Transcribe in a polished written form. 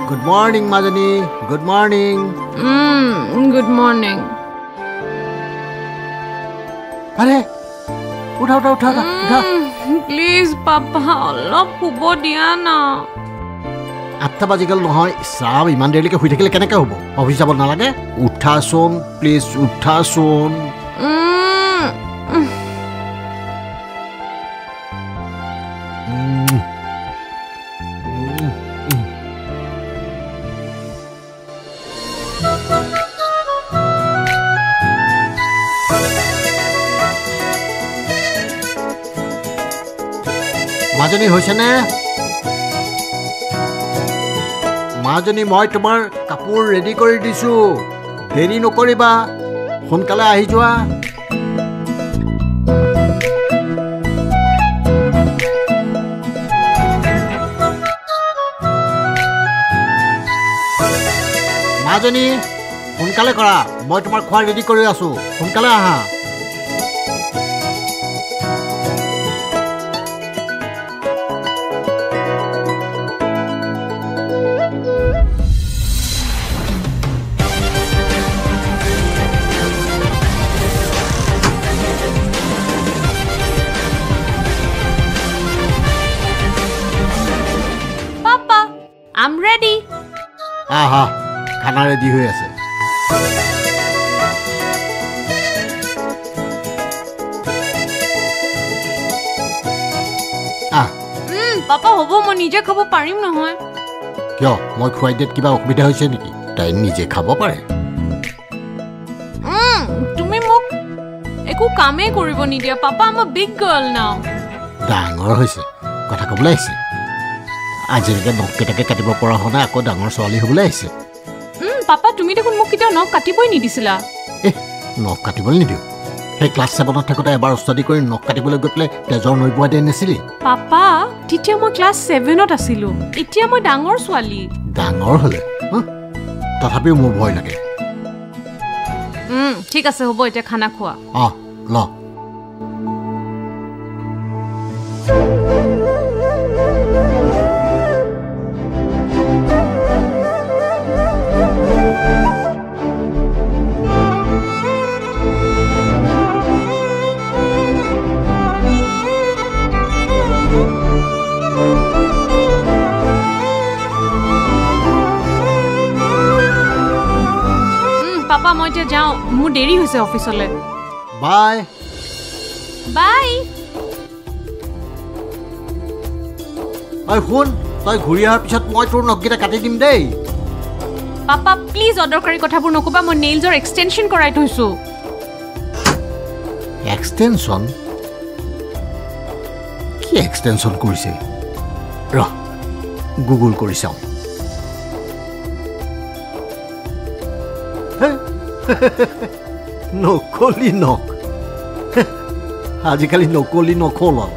Good morning, Majani. Good morning. Good morning. Are, utha. Please, Papa, olop hubo dia na. 8টা বাজি গ'ল নহয় চাম ইমান দেৰিলৈকে শুই থাকিলে কেনেকৈ হ'ব অফিচ যাব নালাগে উঠাচোন প্লিজ উঠাচোন মাজনী হৈছেনে মাজনী মই তোমাৰ কাপোৰ ৰেডি কৰি দিছো দেৰি নকৰিবা সোনকালে আহি যোৱা মাজনী সোনকালে কৰা মই তোমাৰ খোৱা ৰেডি কৰি আছো সোনকালে আহা I'm ready. Aha, khana ready hoye ase. Papa hobo mo nije khabo parim nohoy. Kyo, moi khwai det kiba okhbida hoise niki? Tai nije khabo pare. Tumi mok eku kame koribo nidia. Papa, I'm a big girl now. Dangor hoise. Kotha kobole aise. আজিলৈকে নখ কেটাকে কাটিব পৰা হনা আকৌ ডাঙৰ ছোৱালী হ'বলৈ আহিছে papa তুমি দেখোন মোক কিটা নখ কাটিবই নিদিছিলা নখ কাটিবলৈ নিদিও সেই ক্লাছ 7ত থাকোতে এবাৰ ষ্টাডি কৰি নখ কাটিবলৈ গৈ তেজৰ নৈবোৱা দেন নাছিলি পাপা তেতিয়া মই ক্লাছ 7ত আছিলো এতিয়া মই ডাঙৰ ছোৱালী ডাঙৰ হলে তথাপিও মোৰ ভয় লাগে ঠিক আছে হ'ব এতিয়া খানা খোৱা ল পাপা মই এতিয়া যাও মোৰ দেৰি হৈছে অফিচলৈ বাই বাই ঐ শুন তই ঘূৰি অহাৰ পিছত মই তোৰ নখকেইটা কাটি দিম দেই পাপা প্লিজ অদৰকাৰী কথাবোৰ নকবা মই নেইলছৰ এক্সটেনশন কৰাই থৈছো এক্সটেনশন কি এক্সটেনশন কৰিছে ৰ গুগল কৰি চাওঁ নকলি নখ আজিকালি নকলি নখ ওলাল